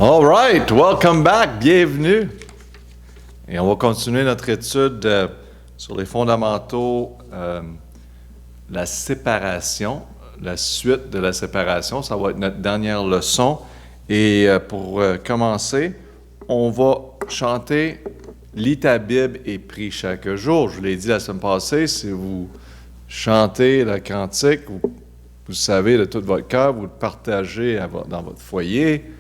All right, welcome back, bienvenue. Et on va continuer notre étude sur les fondamentaux, la séparation, la suite de la séparation. Ça va être notre dernière leçon. Et pour commencer, on va chanter « Lis ta Bible et prie chaque jour ». Je vous l'ai dit la semaine passée, si vous chantez le cantique, vous savez de tout votre cœur, vous le partagez dans votre foyer,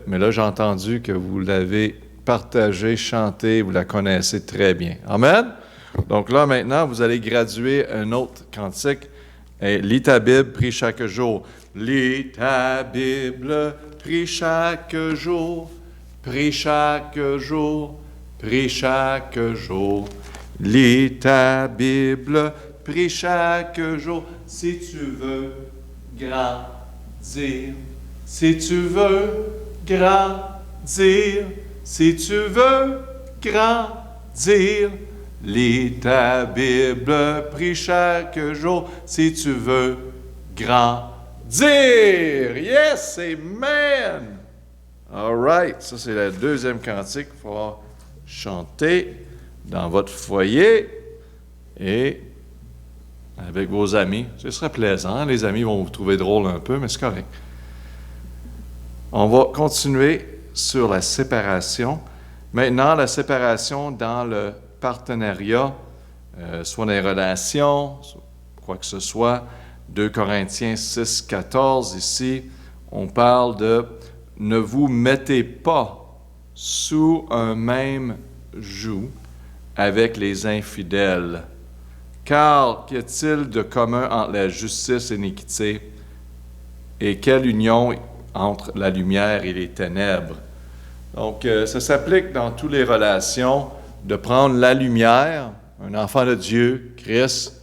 mais là, j'ai entendu que vous l'avez partagé, chanté, vous la connaissez très bien. Amen? Donc là, maintenant, vous allez graduer un autre cantique. Lis ta Bible, prie chaque jour. Lis ta Bible, prie chaque jour, prie chaque jour, prie chaque jour. Lis ta Bible, prie chaque jour, si tu veux grandir. Si tu veux grandir, si tu veux grandir, lis ta Bible, prie chaque jour, si tu veux grandir. Yes, amen. All right, ça c'est le deuxième cantique qu'il faut chanter dans votre foyer et avec vos amis. Ce serait plaisant, les amis vont vous trouver drôle un peu, mais c'est correct. On va continuer sur la séparation. Maintenant, la séparation dans le partenariat, soit dans les relations, quoi que ce soit. 2 Corinthiens 6, 14, ici, on parle de « Ne vous mettez pas sous un même joug avec les infidèles. Car qu'y a-t-il de commun entre la justice et l'iniquité? Et quelle union entre la lumière et les ténèbres. » Donc, ça s'applique dans toutes les relations de prendre la lumière, un enfant de Dieu, Christ,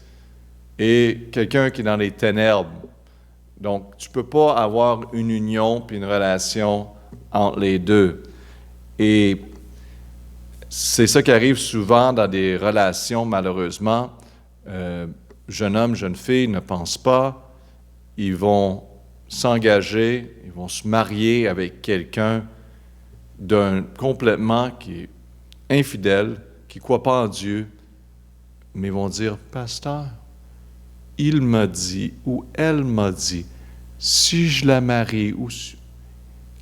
et quelqu'un qui est dans les ténèbres. Donc, tu ne peux pas avoir une union puis une relation entre les deux. Et c'est ça qui arrive souvent dans des relations, malheureusement. Jeune homme, jeune fille ne pensent pas, ils vont s'engager, ils vont se marier avec quelqu'un complètement qui est infidèle, qui ne croit pas en Dieu, mais ils vont dire « Pasteur, il m'a dit ou elle m'a dit, si je la marie, ou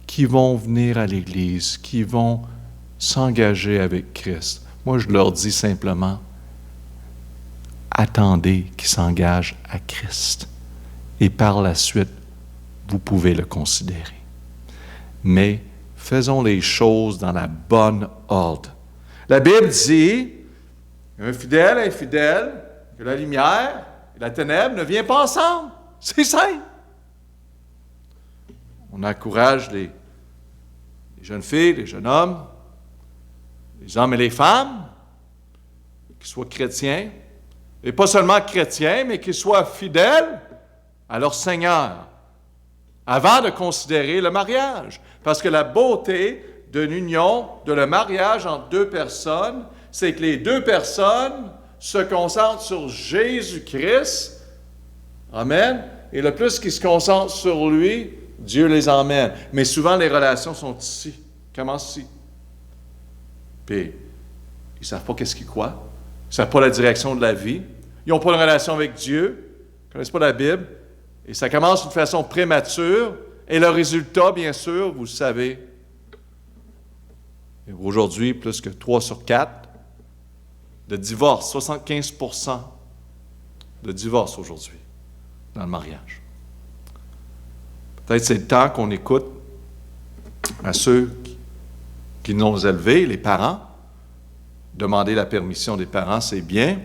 qui vont venir à l'Église, qui vont s'engager avec Christ. » Moi, je leur dis simplement « Attendez qu'ils s'engagent à Christ. » Et par la suite, vous pouvez le considérer. Mais faisons les choses dans la bonne ordre. La Bible dit, un fidèle, infidèle, que la lumière et la ténèbre ne viennent pas ensemble. C'est simple. On encourage les jeunes filles, les jeunes hommes, les hommes et les femmes, qu'ils soient chrétiens, et pas seulement chrétiens, mais qu'ils soient fidèles à leur Seigneur, avant de considérer le mariage. Parce que la beauté d'une union, de le mariage entre deux personnes, c'est que les deux personnes se concentrent sur Jésus-Christ. Amen. Et le plus qu'ils se concentrent sur lui, Dieu les emmène. Mais souvent, les relations sont ici, commencent ici. Puis, ils ne savent pas qu'est-ce qu'ils croient. Ils ne savent pas la direction de la vie. Ils n'ont pas de relation avec Dieu. Ils ne connaissent pas la Bible. Et ça commence d'une façon prémature, et le résultat, bien sûr, vous le savez. Aujourd'hui, plus que 3 sur 4 de divorce, 75% de divorce aujourd'hui dans le mariage. Peut-être c'est le temps qu'on écoute à ceux qui nous ont élevés, les parents. Demander la permission des parents, c'est bien.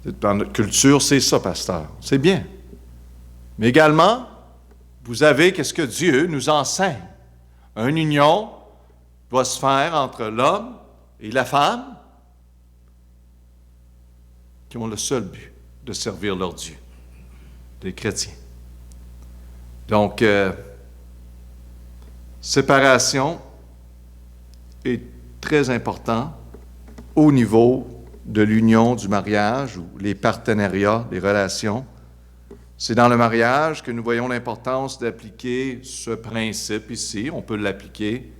Dans notre culture, c'est ça, pasteur. C'est bien. Mais également, vous avez qu'est-ce que Dieu nous enseigne. Une union doit se faire entre l'homme et la femme qui ont le seul but de servir leur Dieu, des chrétiens. Donc, séparation est très important au niveau de l'union du mariage ou les partenariats, les relations. C'est dans le mariage que nous voyons l'importance d'appliquer ce principe ici. On peut l'appliquer.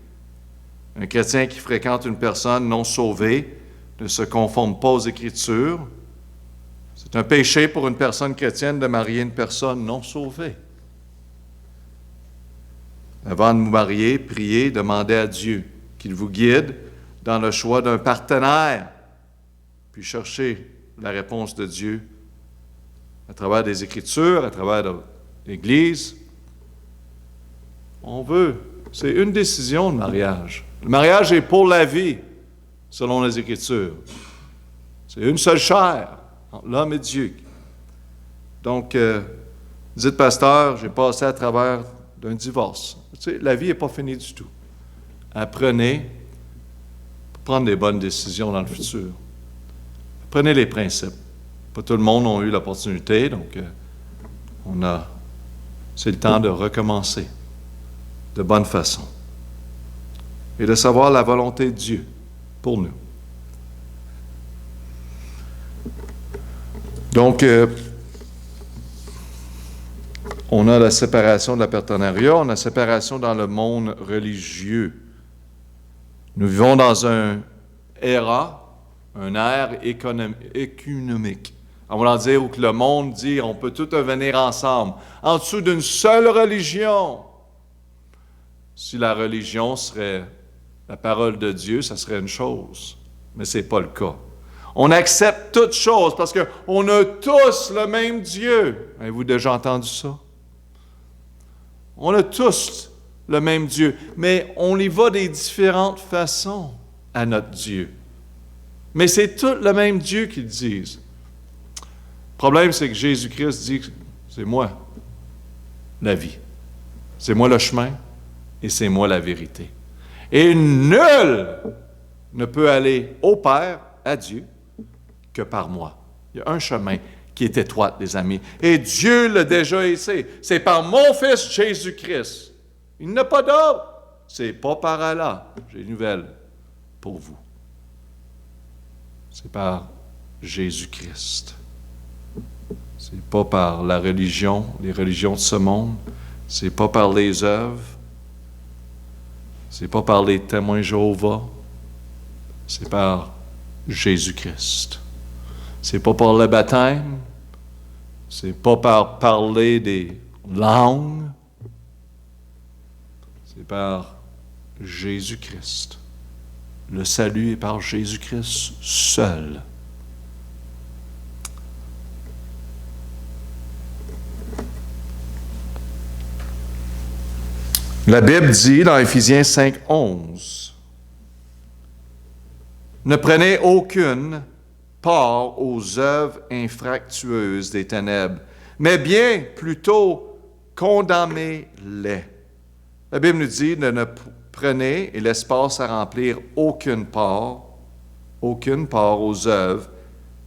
Un chrétien qui fréquente une personne non sauvée ne se conforme pas aux Écritures. C'est un péché pour une personne chrétienne de marier une personne non sauvée. Avant de vous marier, priez, demandez à Dieu qu'il vous guide dans le choix d'un partenaire, puis cherchez la réponse de Dieu à travers des Écritures, à travers l'Église. On veut. C'est une décision, le mariage. Le mariage est pour la vie, selon les Écritures. C'est une seule chair entre l'homme et Dieu. Donc, dites, pasteur, j'ai passé à travers d'un divorce. Tu sais, la vie n'est pas finie du tout. Apprenez pour prendre des bonnes décisions dans le futur. Apprenez les principes. Pas tout le monde a eu l'opportunité, donc c'est le temps de recommencer de bonne façon et de savoir la volonté de Dieu pour nous. Donc, on a la séparation de la partenariat, on a la séparation dans le monde religieux. Nous vivons dans un ère économique. On va dire où que le monde dit on peut tout venir ensemble, en dessous d'une seule religion. Si la religion serait la parole de Dieu, ça serait une chose, mais ce n'est pas le cas. On accepte toutes choses parce qu'on a tous le même Dieu. Avez-vous déjà entendu ça? On a tous le même Dieu, mais on y va des différentes façons à notre Dieu. Mais c'est tout le même Dieu qu'ils disent. Le problème, c'est que Jésus-Christ dit que c'est moi la vie. C'est moi le chemin et c'est moi la vérité. Et nul ne peut aller au Père, à Dieu, que par moi. Il y a un chemin qui est étroit, les amis. Et Dieu l'a déjà essayé. C'est par mon Fils Jésus-Christ. Il n'a pas d'autre. C'est pas par Allah. J'ai une nouvelle pour vous. C'est par Jésus-Christ. C'est pas par la religion, les religions de ce monde. C'est pas par les œuvres. C'est pas par les témoins Jéhovah. C'est par Jésus-Christ. C'est pas par le baptême. C'est pas par parler des langues. C'est par Jésus-Christ. Le salut est par Jésus-Christ seul. La Bible dit dans Éphésiens 5:11, « Ne prenez aucune part aux œuvres infractueuses des ténèbres, mais bien plutôt condamnez-les. » La Bible nous dit de ne prenez et l'espace à remplir aucune part aux œuvres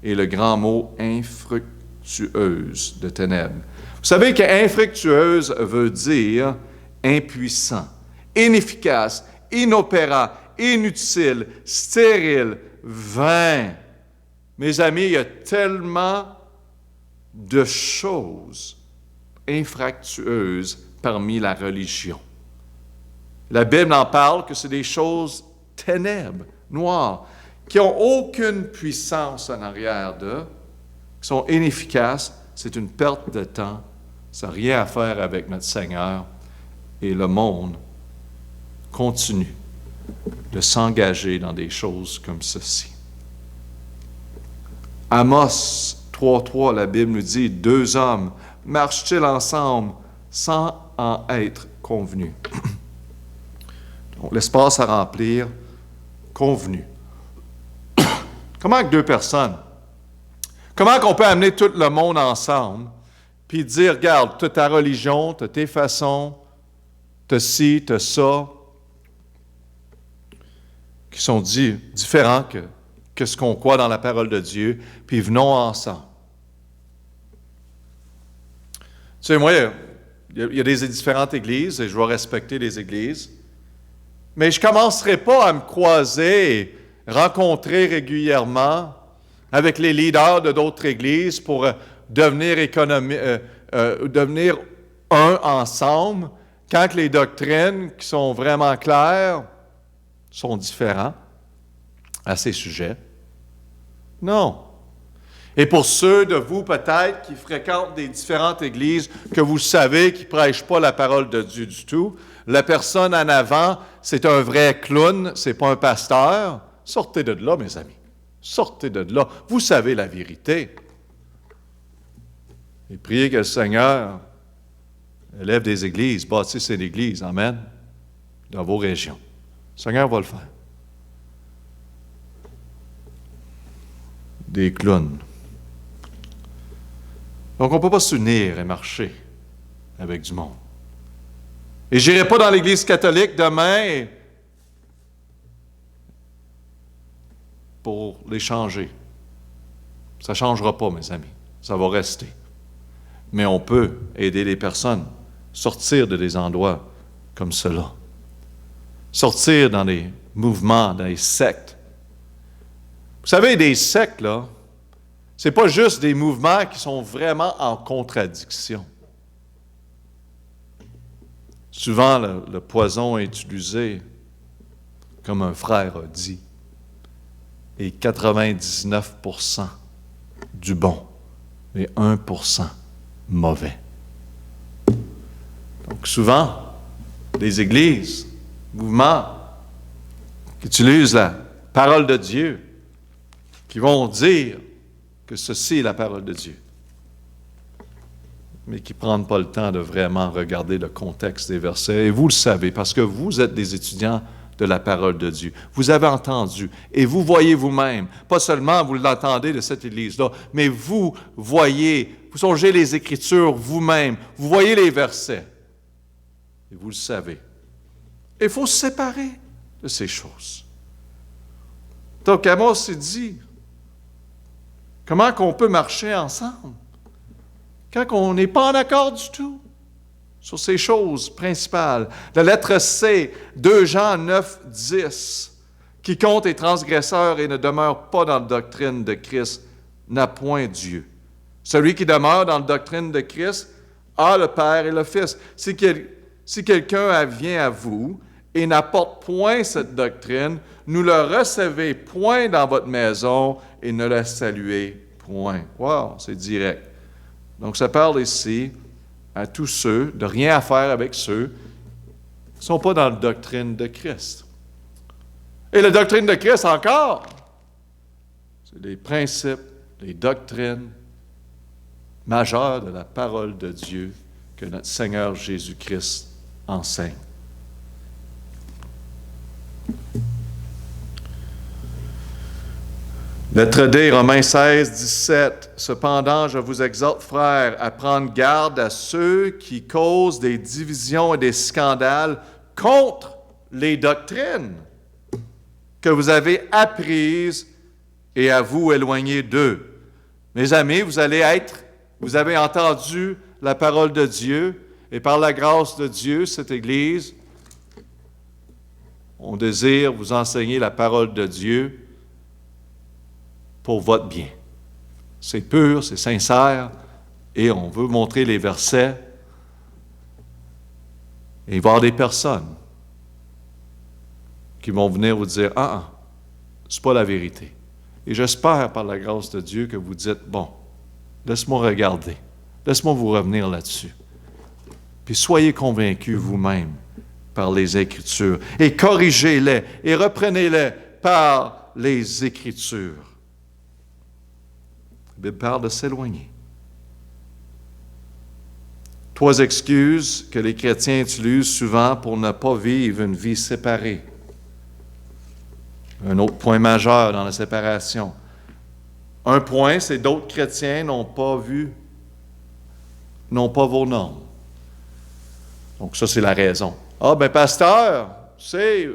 et le grand mot infructueuse de ténèbres. Vous savez que infructueuse veut dire impuissant, inefficace, inopérant, inutile, stérile, vain. Mes amis, il y a tellement de choses infructueuses parmi la religion. La Bible en parle que c'est des choses ténèbres, noires, qui n'ont aucune puissance en arrière d'eux, qui sont inefficaces. C'est une perte de temps. Ça n'a rien à faire avec notre Seigneur. Et le monde continue de s'engager dans des choses comme ceci. Amos 3:3, la Bible nous dit, « Deux hommes marchent-ils ensemble sans en être convenus? » Donc, l'espace à remplir, convenu. Comment que deux personnes? Comment qu'on peut amener tout le monde ensemble puis dire, regarde, tu as ta religion, tu as tes façons, tu as ci, tu as ça, qui sont différents que ce qu'on croit dans la parole de Dieu, puis venons ensemble. Tu sais, moi, il y a des différentes églises, et je vais respecter les églises, mais je ne commencerai pas à me croiser et rencontrer régulièrement avec les leaders de d'autres églises pour devenir devenir un ensemble quand les doctrines qui sont vraiment claires sont différentes à ces sujets? Non. Et pour ceux de vous, peut-être, qui fréquentent des différentes églises, que vous savez qui ne prêchent pas la parole de Dieu du tout, la personne en avant, c'est un vrai clown, c'est pas un pasteur. Sortez de là, mes amis. Sortez de là. Vous savez la vérité. Et priez que le Seigneur élève des églises, bâtisse une église, amen, dans vos régions. Le Seigneur va le faire. Des clowns. Donc, on ne peut pas s'unir et marcher avec du monde. Et je n'irai pas dans l'Église catholique demain pour les changer. Ça ne changera pas, mes amis. Ça va rester. Mais on peut aider les personnes, sortir de des endroits comme cela. Sortir dans des mouvements, dans des sectes. Vous savez, des sectes, là, ce n'est pas juste des mouvements qui sont vraiment en contradiction. Souvent, le poison est utilisé comme un frère a dit, et 99% du bon et 1% mauvais. Donc souvent, les églises, mouvements qui utilisent la parole de Dieu, qui vont dire que ceci est la parole de Dieu, mais qui ne prennent pas le temps de vraiment regarder le contexte des versets. Et vous le savez, parce que vous êtes des étudiants de la parole de Dieu. Vous avez entendu, et vous voyez vous-même, pas seulement vous l'entendez de cette Église-là, mais vous voyez, vous songez les Écritures vous-même, vous voyez les versets, et vous le savez. Il faut se séparer de ces choses. Donc, Amos s'est dit, comment qu'on peut marcher ensemble quand on n'est pas en accord du tout sur ces choses principales? La lettre C, 2 Jean 9, 10. Quiconque est transgresseur et ne demeure pas dans la doctrine de Christ n'a point Dieu. Celui qui demeure dans la doctrine de Christ a le Père et le Fils. Si quelqu'un vient à vous et n'apporte point cette doctrine, ne le recevez point dans votre maison et ne le saluez point. Wow, c'est direct. Donc, ça parle ici à tous ceux, de rien à faire avec ceux qui ne sont pas dans la doctrine de Christ. Et la doctrine de Christ encore, c'est les principes, les doctrines majeures de la parole de Dieu que notre Seigneur Jésus-Christ enseigne. Lettre D, Romains 16, 17. Cependant, je vous exhorte, frères, à prendre garde à ceux qui causent des divisions et des scandales contre les doctrines que vous avez apprises et à vous éloigner d'eux. Mes amis, vous avez entendu la parole de Dieu, et par la grâce de Dieu, cette Église, on désire vous enseigner la parole de Dieu pour votre bien. C'est pur, c'est sincère, et on veut montrer les versets. Et il va y avoir des personnes qui vont venir vous dire, c'est pas la vérité. Et j'espère, par la grâce de Dieu, que vous dites, bon, laisse-moi regarder, laisse-moi vous revenir là-dessus. Puis soyez convaincus vous-même par les Écritures, et corrigez-les, et reprenez-les par les Écritures. La Bible parle de s'éloigner. 3 excuses que les chrétiens utilisent souvent pour ne pas vivre une vie séparée. Un autre point majeur dans la séparation. Un point, c'est d'autres chrétiens n'ont pas vos normes. Donc ça, c'est la raison. Pasteur, tu es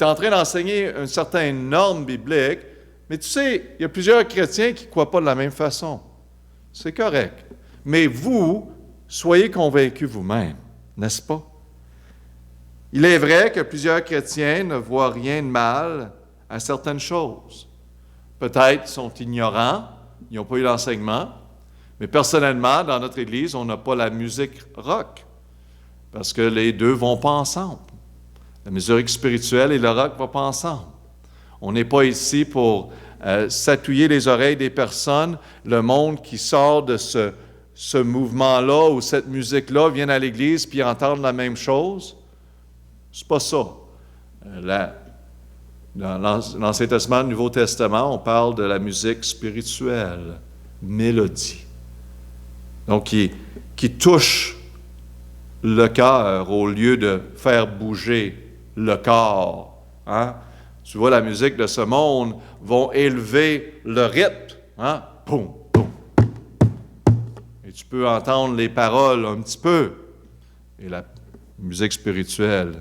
en train d'enseigner une certaine norme biblique, mais tu sais, il y a plusieurs chrétiens qui ne croient pas de la même façon. C'est correct. Mais vous, soyez convaincus vous-même, n'est-ce pas? Il est vrai que plusieurs chrétiens ne voient rien de mal à certaines choses. Peut-être qu'ils sont ignorants, ils n'ont pas eu l'enseignement. Mais personnellement, dans notre Église, on n'a pas la musique rock, parce que les deux ne vont pas ensemble. La musique spirituelle et le rock ne vont pas ensemble. On n'est pas ici pour s'atouiller les oreilles des personnes. Le monde qui sort de ce mouvement-là ou cette musique-là viennent à l'Église puis entendent la même chose. C'est pas ça. Dans l'Ancien Testament, le Nouveau Testament, on parle de la musique spirituelle, mélodie. Donc, qui touche le cœur au lieu de faire bouger le corps. Hein? Tu vois, la musique de ce monde va élever le rythme. Hein? Boum, boum. Et tu peux entendre les paroles un petit peu. Et la musique spirituelle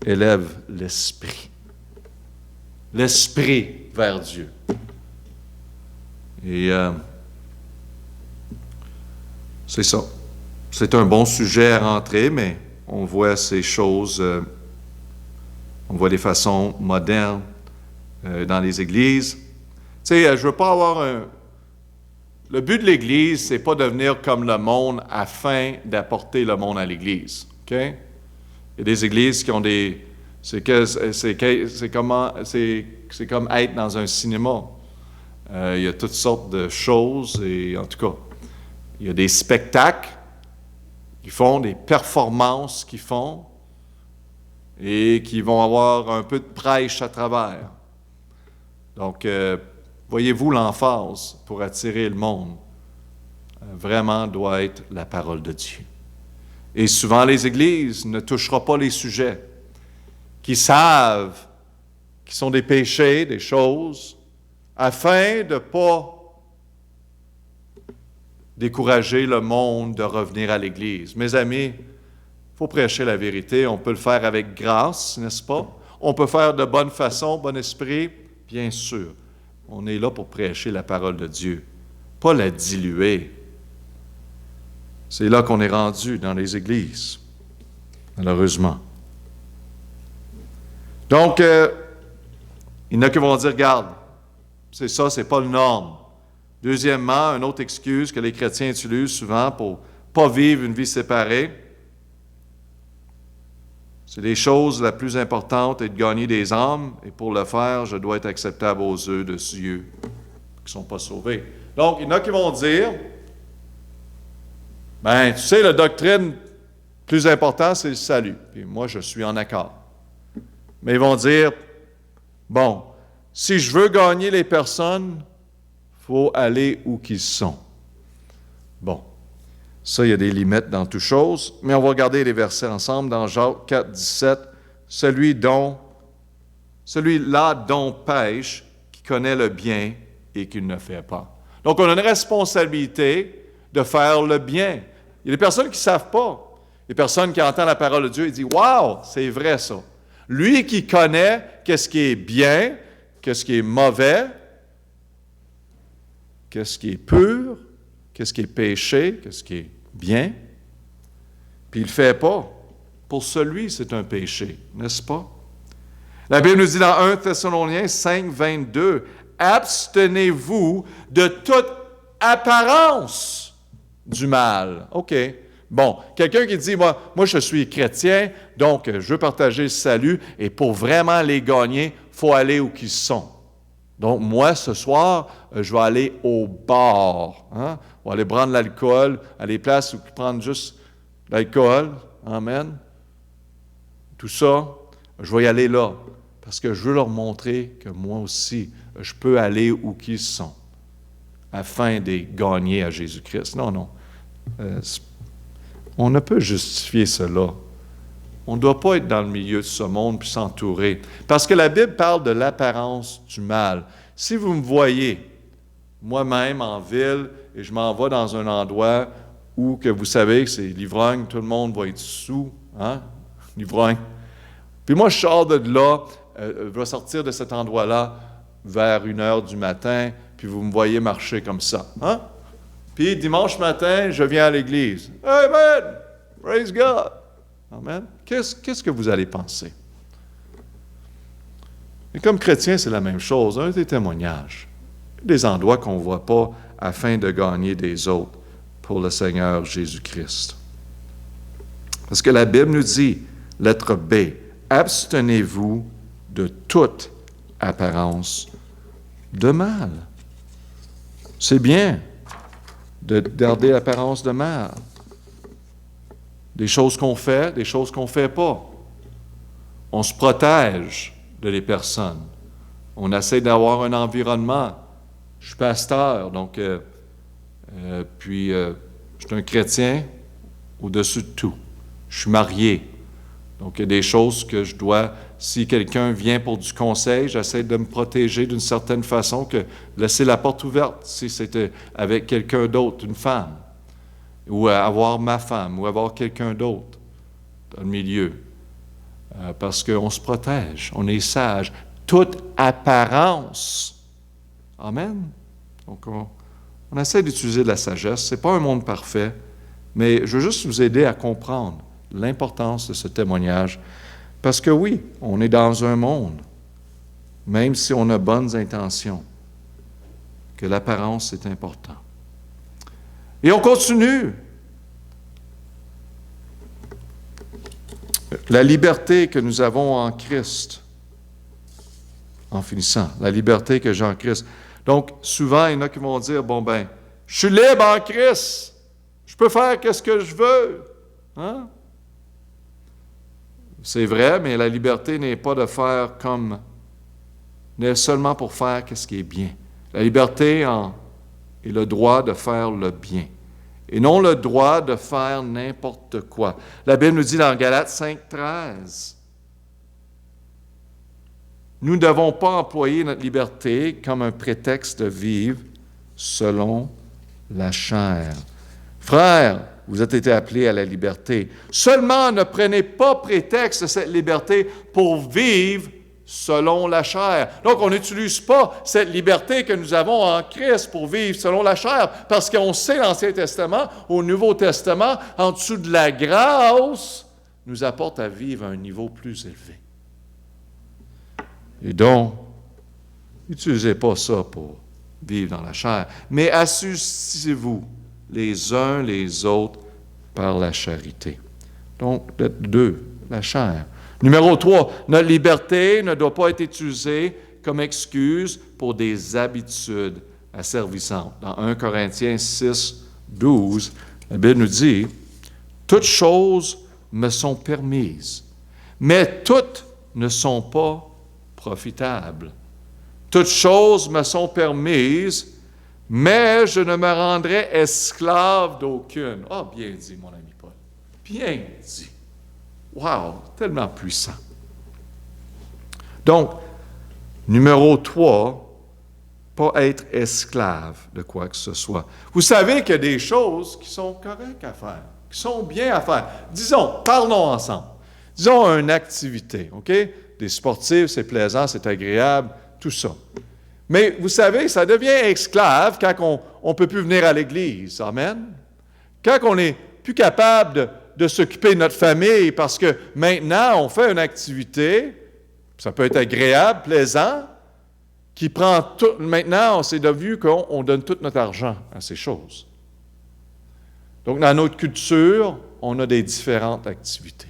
élève l'esprit. L'esprit vers Dieu. Et c'est ça. C'est un bon sujet à rentrer, mais on voit ces choses, on voit des façons modernes dans les églises. Tu sais, je ne veux pas avoir Le but de l'Église, c'est pas devenir comme le monde afin d'apporter le monde à l'Église. OK? Il y a des églises qui ont des... C'est comme être dans un cinéma. Il y a toutes sortes de choses, et en tout cas, il y a des spectacles qui font, des performances qui font, et qui vont avoir un peu de prêche à travers. Donc, voyez-vous l'emphase pour attirer le monde, vraiment doit être la parole de Dieu. Et souvent, les églises ne toucheront pas les sujets qui savent qui sont des péchés, des choses, afin de ne pas décourager le monde de revenir à l'Église. Mes amis, il faut prêcher la vérité. On peut le faire avec grâce, n'est-ce pas? On peut faire de bonne façon, bon esprit, bien sûr. On est là pour prêcher la parole de Dieu, pas la diluer. C'est là qu'on est rendu dans les églises, malheureusement. Donc, il y en a qui vont dire, regarde, c'est ça, c'est pas le norme. Deuxièmement, une autre excuse que les chrétiens utilisent souvent pour ne pas vivre une vie séparée, c'est les choses la plus importante est de gagner des âmes, et pour le faire, je dois être acceptable aux yeux de ceux qui ne sont pas sauvés. Donc, il y en a qui vont dire, ben, tu sais, la doctrine plus importante, c'est le salut. Puis moi, je suis en accord. Mais ils vont dire, bon, si je veux gagner les personnes, il faut aller où qu'ils sont. Bon. Ça, il y a des limites dans toute chose, mais on va regarder les versets ensemble dans Jacques 4, 17. Celui-là dont pêche, qui connaît le bien et qui ne le fait pas. Donc, on a une responsabilité de faire le bien. Il y a des personnes qui ne savent pas. Les personnes qui entendent la parole de Dieu, ils disent « Wow, c'est vrai ça! » Lui qui connaît qu'est-ce qui est bien, qu'est-ce qui est mauvais, qu'est-ce qui est pur, qu'est-ce qui est péché, qu'est-ce qui est bien, puis il ne le fait pas. Pour celui, c'est un péché, n'est-ce pas? La Bible nous dit dans 1 Thessaloniciens 5, 22, « Abstenez-vous de toute apparence du mal. » OK. Bon, quelqu'un qui dit, moi, je suis chrétien, donc je veux partager le salut, et pour vraiment les gagner, il faut aller où ils sont. Donc, moi, ce soir, je vais aller au bar. Hein? On va aller prendre l'alcool à des places où ils prennent juste l'alcool. Amen. Tout ça, je vais y aller là. Parce que je veux leur montrer que moi aussi, je peux aller où ils sont. Afin de gagner à Jésus-Christ. Non. On ne peut justifier cela. On ne doit pas être dans le milieu de ce monde puis s'entourer. Parce que la Bible parle de l'apparence du mal. Si vous me voyez, moi-même en ville, et je m'en vais dans un endroit où que vous savez que c'est l'ivrogne, tout le monde va être sous, hein? L'ivrogne. Puis moi, je sors de là, je vais sortir de cet endroit-là vers 1h du matin, puis vous me voyez marcher comme ça. Hein? Puis dimanche matin, je viens à l'église. Amen! Praise God! Amen. Qu'est-ce que vous allez penser? Et comme chrétien, c'est la même chose. Un des témoignages. Des endroits qu'on ne voit pas afin de gagner des autres. pour le Seigneur Jésus-Christ. Parce que la Bible nous dit, lettre B, abstenez-vous de toute apparence de mal. C'est bien de garder l'apparence de mal. Des choses qu'on fait, des choses qu'on ne fait pas. On se protège de les personnes. On essaie d'avoir un environnement. Je suis pasteur, donc, puis je suis un chrétien au-dessus de tout. Je suis marié. Donc, il y a des choses que je dois, si quelqu'un vient pour du conseil, j'essaie de me protéger d'une certaine façon, que laisser la porte ouverte si c'était avec quelqu'un d'autre, une femme, ou avoir ma femme, ou avoir quelqu'un d'autre dans le milieu. Parce qu'on se protège, on est sage. Toute apparence. Amen. Donc, on essaie d'utiliser de la sagesse. Ce n'est pas un monde parfait, mais je veux juste vous aider à comprendre l'importance de ce témoignage. Parce que oui, on est dans un monde, même si on a bonnes intentions, que l'apparence est important. Et on continue. La liberté que nous avons en Christ, en finissant, la liberté que j'ai en Christ. Donc, souvent, il y en a qui vont dire, bon ben, je suis libre en Christ, je peux faire ce que je veux. Hein? C'est vrai, mais la liberté n'est pas de faire comme, n'est seulement pour faire ce qui est bien. La liberté est le droit de faire le bien, et non le droit de faire n'importe quoi. La Bible nous dit dans Galates 5,13, nous ne devons pas employer notre liberté comme un prétexte de vivre selon la chair. Frères, vous avez été appelés à la liberté. Seulement, ne prenez pas prétexte de cette liberté pour vivre selon la chair. Donc, on n'utilise pas cette liberté que nous avons en Christ pour vivre selon la chair, parce qu'on sait l'Ancien Testament, au Nouveau Testament, en dessous de la grâce, nous apporte à vivre à un niveau plus élevé. Et donc, n'utilisez pas ça pour vivre dans la chair, mais associez-vous les uns les autres par la charité. Donc, la chair. Numéro 3, notre liberté ne doit pas être utilisée comme excuse pour des habitudes asservissantes. Dans 1 Corinthiens 6, 12, la Bible nous dit, « Toutes choses me sont permises, mais toutes ne sont pas profitables. Toutes choses me sont permises, mais je ne me rendrai esclave d'aucune. » Ah, bien dit, mon ami Paul. Bien dit. Wow, tellement puissant. Donc, numéro 3, pas être esclave de quoi que ce soit. Vous savez qu'il y a des choses qui sont correctes à faire, qui sont bien à faire. Disons, parlons ensemble. Disons une activité, OK? Des sportifs, c'est plaisant, c'est agréable, tout ça. Mais vous savez, ça devient esclave quand on ne peut plus venir à l'Église. Amen? Quand on n'est plus capable de s'occuper de notre famille parce que maintenant, on fait une activité, ça peut être agréable, plaisant, qui prend tout. Maintenant, c'est devenu qu'on donne tout notre argent à ces choses. Donc, dans notre culture, on a des différentes activités.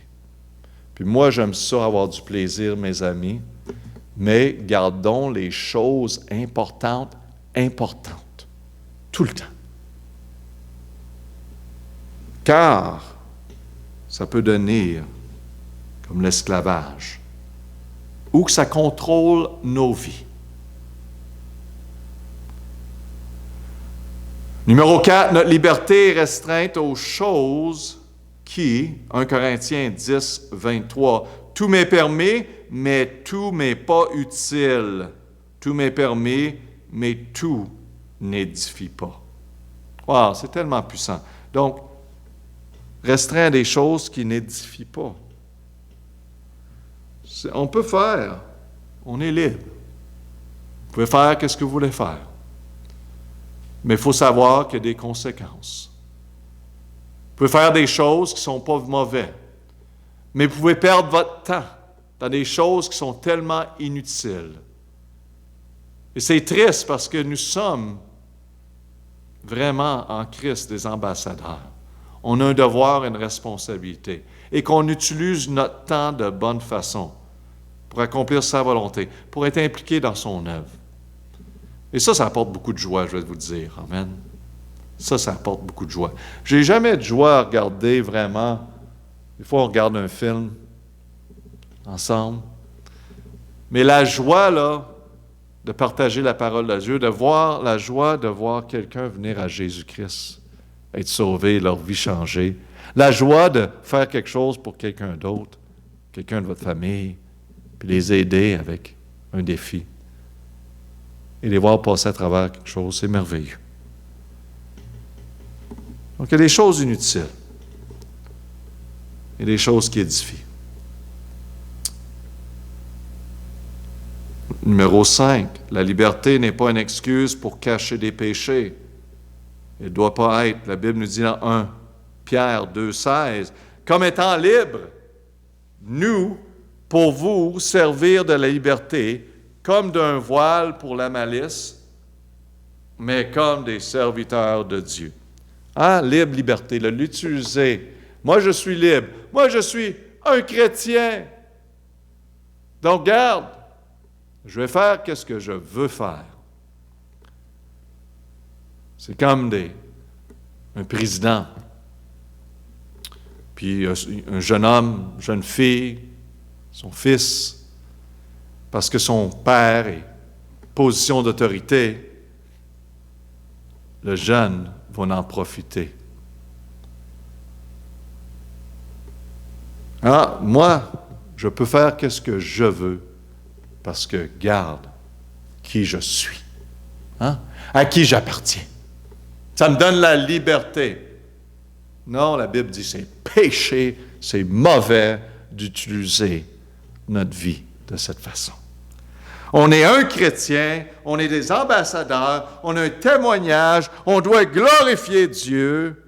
Puis moi, j'aime ça, avoir du plaisir, mes amis, mais gardons les choses importantes, tout le temps. Car ça peut devenir comme l'esclavage, ou que ça contrôle nos vies. Numéro 4, notre liberté est restreinte aux choses qui, 1 Corinthiens 10, 23, tout m'est permis, mais tout m'est pas utile. Tout m'est permis, mais tout n'édifie pas. Wow, c'est tellement puissant. Donc, restreint à des choses qui n'édifient pas. On peut faire, on est libre. Vous pouvez faire ce que vous voulez faire. Mais il faut savoir qu'il y a des conséquences. Vous pouvez faire des choses qui ne sont pas mauvaises, mais vous pouvez perdre votre temps dans des choses qui sont tellement inutiles. Et c'est triste parce que nous sommes vraiment en Christ des ambassadeurs, on a un devoir et une responsabilité, et qu'on utilise notre temps de bonne façon pour accomplir sa volonté, pour être impliqué dans son œuvre. Et ça apporte beaucoup de joie, je vais vous dire. Amen. Ça apporte beaucoup de joie. J'ai jamais de joie à regarder vraiment. Des fois, on regarde un film ensemble. Mais la joie, là, de partager la parole de Dieu, de voir la joie de voir quelqu'un venir à Jésus-Christ, être sauvé, leur vie changée. La joie de faire quelque chose pour quelqu'un d'autre, quelqu'un de votre famille, puis les aider avec un défi. Et les voir passer à travers quelque chose, c'est merveilleux. Donc, il y a des choses inutiles et des choses qui édifient. Numéro 5, la liberté n'est pas une excuse pour cacher des péchés. Elle ne doit pas être, la Bible nous dit dans 1 Pierre 2,16, comme étant libres, nous, pour vous, servir de la liberté, comme d'un voile pour la malice, mais comme des serviteurs de Dieu. Hein? Libre, liberté, l'utiliser. Moi, je suis libre. Moi, je suis un chrétien. Donc, garde, je vais faire ce que je veux faire. C'est comme un président, puis un jeune homme, jeune fille, son fils, parce que son père est position d'autorité, le jeune va en profiter. Ah, moi, je peux faire ce que je veux, parce que garde qui je suis, hein? À qui j'appartiens. Ça me donne la liberté. Non, la Bible dit c'est péché, c'est mauvais d'utiliser notre vie de cette façon. On est un chrétien, on est des ambassadeurs, on a un témoignage, on doit glorifier Dieu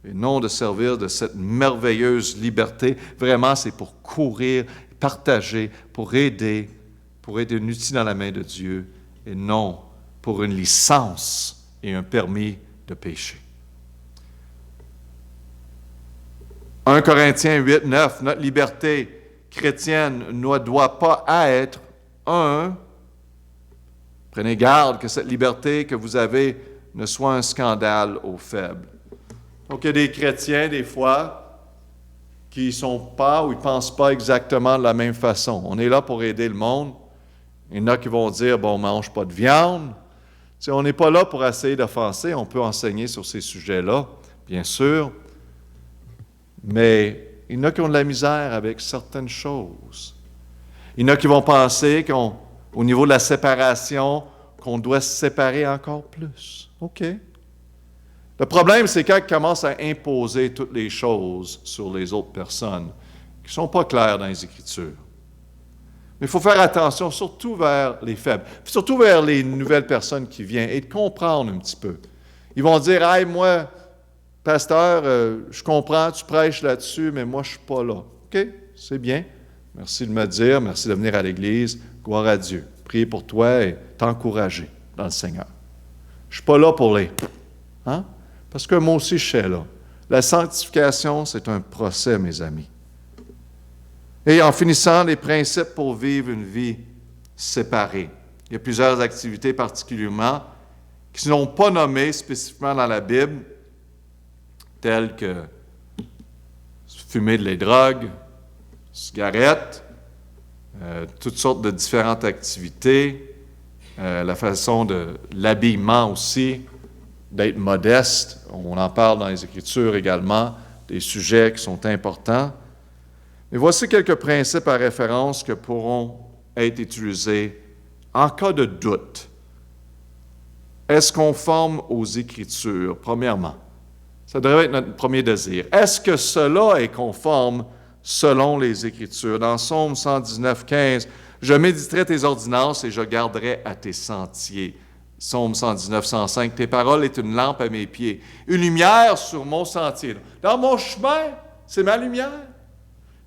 et non de servir de cette merveilleuse liberté. Vraiment, c'est pour courir, partager, pour aider un outil dans la main de Dieu et non pour une licence et un permis de péché. 1 Corinthiens 8, 9, notre liberté chrétienne ne doit pas être prenez garde que cette liberté que vous avez ne soit un scandale aux faibles. Donc, il y a des chrétiens, des fois, qui ne sont pas ou ils ne pensent pas exactement de la même façon. On est là pour aider le monde. Il y en a qui vont dire, bon, on ne mange pas de viande. Tu sais, on n'est pas là pour essayer d'offenser. On peut enseigner sur ces sujets-là, bien sûr. Mais il y en a qui ont de la misère avec certaines choses. Il y en a qui vont penser qu'au niveau de la séparation, qu'on doit se séparer encore plus. OK. Le problème, c'est quand ils commencent à imposer toutes les choses sur les autres personnes qui ne sont pas claires dans les Écritures. Mais il faut faire attention, surtout vers les faibles, surtout vers les nouvelles personnes qui viennent, et de comprendre un petit peu. Ils vont dire, « Hey, moi, pasteur, je comprends, tu prêches là-dessus, mais moi, je ne suis pas là. » OK, c'est bien. Merci de me dire, merci de venir à l'Église. Gloire à Dieu. Prier pour toi et t'encourager dans le Seigneur. Je ne suis pas là pour les... Hein? Parce que moi aussi, je suis là. La sanctification, c'est un procès, mes amis. Et en finissant, les principes pour vivre une vie séparée. Il y a plusieurs activités particulièrement qui ne sont pas nommées spécifiquement dans la Bible, telles que fumer de la drogue, cigarettes, toutes sortes de différentes activités, la façon de l'habillement aussi, d'être modeste. On en parle dans les Écritures également, des sujets qui sont importants. Mais voici quelques principes à référence qui pourront être utilisés en cas de doute. Est-ce conforme aux Écritures, premièrement? Ça devrait être notre premier désir. Est-ce que cela est conforme selon les Écritures? Dans Psaume 119, 15, « Je méditerai tes ordonnances et je garderai à tes sentiers. » Psaume 119, 105, « Tes paroles est une lampe à mes pieds, une lumière sur mon sentier. » Dans mon chemin, c'est ma lumière.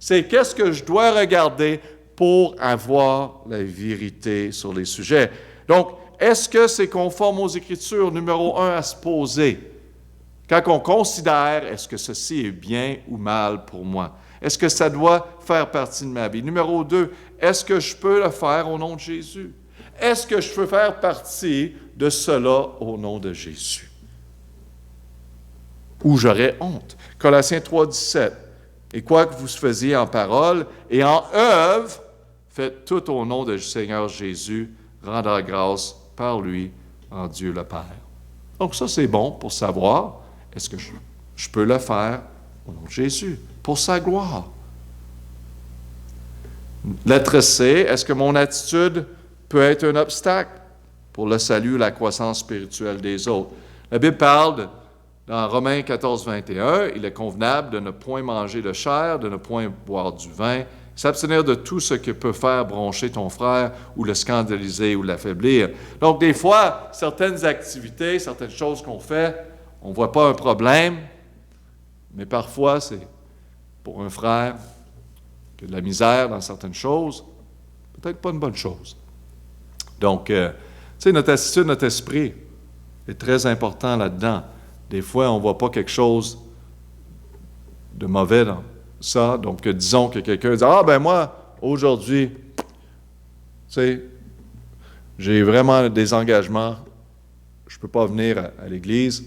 C'est qu'est-ce que je dois regarder pour avoir la vérité sur les sujets. Donc, est-ce que c'est conforme aux Écritures, numéro 1, à se poser? Quand on considère, est-ce que ceci est bien ou mal pour moi? Est-ce que ça doit faire partie de ma vie? Numéro 2, est-ce que je peux le faire au nom de Jésus? Est-ce que je peux faire partie de cela au nom de Jésus? Ou j'aurais honte. Colossiens 3, 17. Et quoi que vous faisiez en parole et en œuvre, faites tout au nom du Seigneur Jésus, rendant grâce par lui en Dieu le Père. Donc ça, c'est bon pour savoir, est-ce que je peux le faire au nom de Jésus, pour sa gloire. Lettre C, est-ce que mon attitude peut être un obstacle pour le salut et la croissance spirituelle des autres? La Bible parle, dans Romains 14, 21, il est convenable de ne point manger de chair, de ne point boire du vin, s'abstenir de tout ce qui peut faire broncher ton frère ou le scandaliser ou l'affaiblir. Donc, des fois, certaines activités, certaines choses qu'on fait, on ne voit pas un problème, mais parfois, c'est pour un frère qui a de la misère dans certaines choses, peut-être pas une bonne chose. Donc, tu sais, notre attitude, notre esprit est très important là-dedans. Des fois, on ne voit pas quelque chose de mauvais dans ça. Donc, disons que quelqu'un dit « Ah, ben moi, aujourd'hui, tu sais, j'ai vraiment des engagements, je ne peux pas venir à l'église. »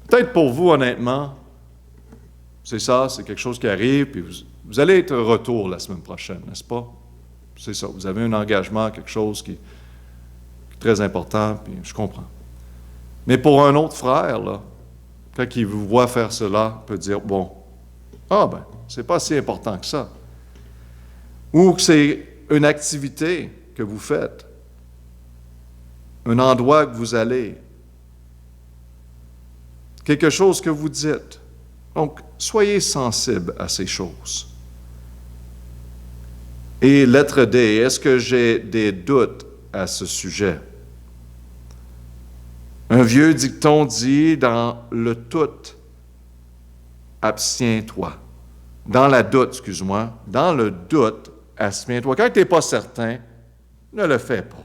Peut-être pour vous, honnêtement, c'est ça, c'est quelque chose qui arrive, puis vous allez être de retour la semaine prochaine, n'est-ce pas? C'est ça, vous avez un engagement, quelque chose qui est très important, puis je comprends. Mais pour un autre frère, là, quand il vous voit faire cela, il peut dire, bon, c'est pas si important que ça. Ou que c'est une activité que vous faites, un endroit que vous allez, quelque chose que vous dites. Donc, soyez sensibles à ces choses. Et lettre D, est-ce que j'ai des doutes à ce sujet? Un vieux dicton dit, dans le tout, abstiens-toi. Dans le doute, abstiens-toi. Quand tu n'es pas certain, ne le fais pas.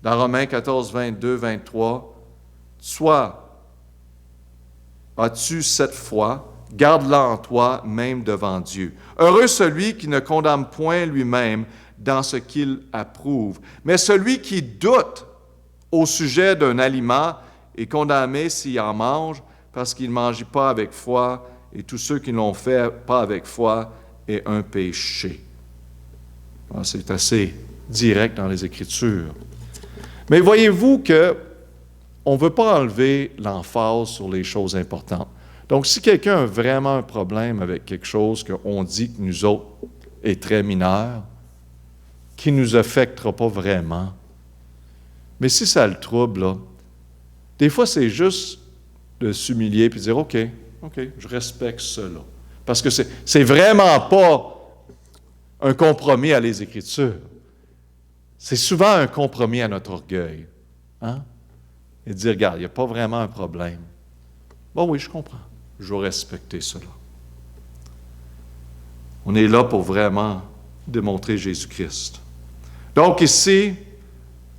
Dans Romains 14, 22, 23, soit as-tu cette foi, garde-la en toi, même devant Dieu. Heureux celui qui ne condamne point lui-même dans ce qu'il approuve, mais celui qui doute au sujet d'un aliment est condamné s'il en mange, parce qu'il ne mange pas avec foi, et tous ceux qui ne l'ont fait pas avec foi est un péché. Alors, c'est assez direct dans les Écritures. Mais voyez-vous que on ne veut pas enlever l'emphase sur les choses importantes. Donc, si quelqu'un a vraiment un problème avec quelque chose qu'on dit que nous autres est très mineur, qui ne nous affectera pas vraiment, mais si ça le trouble, là, des fois, c'est juste de s'humilier et de dire, OK, je respecte cela. Parce que c'est vraiment pas un compromis à les Écritures. C'est souvent un compromis à notre orgueil. Hein? Et dire, regarde, il n'y a pas vraiment un problème. Bon, oui, je comprends. Je vais respecter cela. On est là pour vraiment démontrer Jésus-Christ. Donc ici,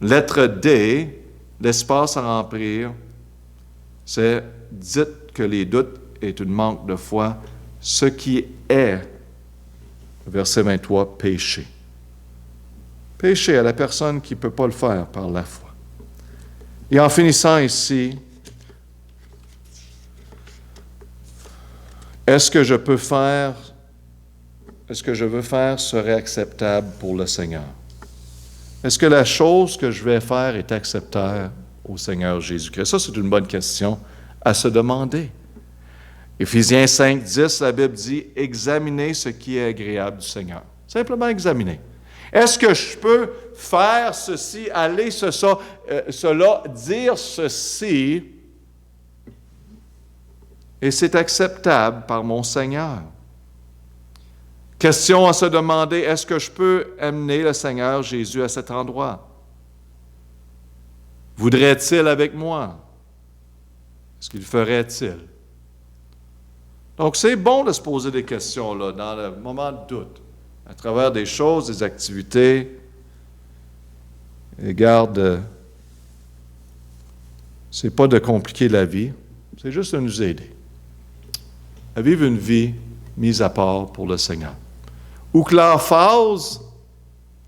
lettre D, l'espace à remplir, c'est « Dites que les doutes est une manque de foi, ce qui est, verset 23, péché. » Péché à la personne qui ne peut pas le faire par la foi. Et en finissant ici, est-ce que je veux faire serait acceptable pour le Seigneur? Est-ce que la chose que je vais faire est acceptable au Seigneur Jésus-Christ? Ça, c'est une bonne question à se demander. Éphésiens 5, 10, la Bible dit « Examinez ce qui est agréable du Seigneur. » Simplement examiner. Est-ce que je peux faire ceci, aller cela, dire ceci, et c'est acceptable par mon Seigneur? Question à se demander, est-ce que je peux amener le Seigneur Jésus à cet endroit? Voudrait-il avec moi? Est-ce qu'il ferait-il? Donc, c'est bon de se poser des questions là, dans le moment de doute, à travers des choses, des activités. Et garde Ce n'est pas de compliquer la vie, c'est juste de nous aider à vivre une vie mise à part pour le Seigneur, où que l'emphase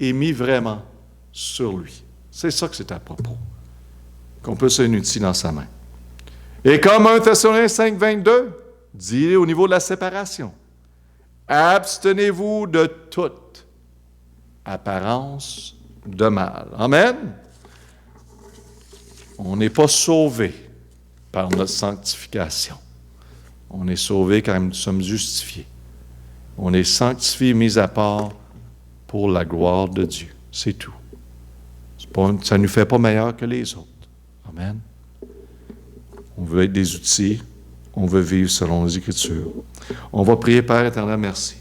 est mise vraiment sur lui. C'est ça que c'est à propos, qu'on peut un outil dans sa main. Et comme 1 Thessaloniciens 5, 22 dit au niveau de la séparation, abstenez-vous de toute apparence de mal. Amen. On n'est pas sauvé par notre sanctification. On est sauvé quand nous sommes justifiés. On est sanctifié, mis à part pour la gloire de Dieu. C'est tout. Ça ne nous fait pas meilleur que les autres. Amen. On veut être des outils. On veut vivre selon les Écritures. On va prier, Père éternel, merci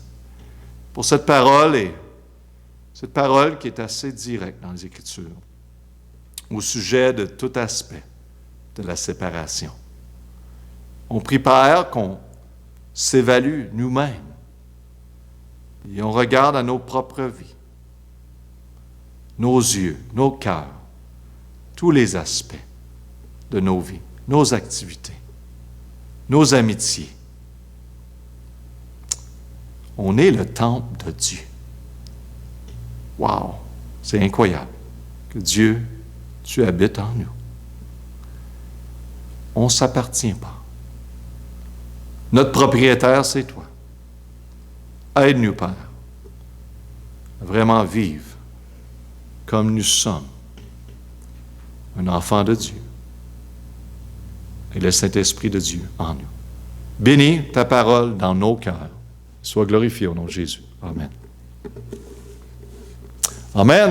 pour cette parole et cette parole qui est assez directe dans les Écritures au sujet de tout aspect de la séparation. On prie, Père, qu'on s'évalue nous-mêmes et on regarde à nos propres vies, nos yeux, nos cœurs, tous les aspects de nos vies, nos activités, nos amitiés. On est le temple de Dieu. Wow! C'est incroyable que Dieu, tu habites en nous. On ne s'appartient pas. Notre propriétaire, c'est toi. Aide-nous, Père, à vraiment vivre comme nous sommes, un enfant de Dieu, et le Saint-Esprit de Dieu en nous. Bénis ta parole dans nos cœurs. Sois glorifié au nom de Jésus. Amen. Amen.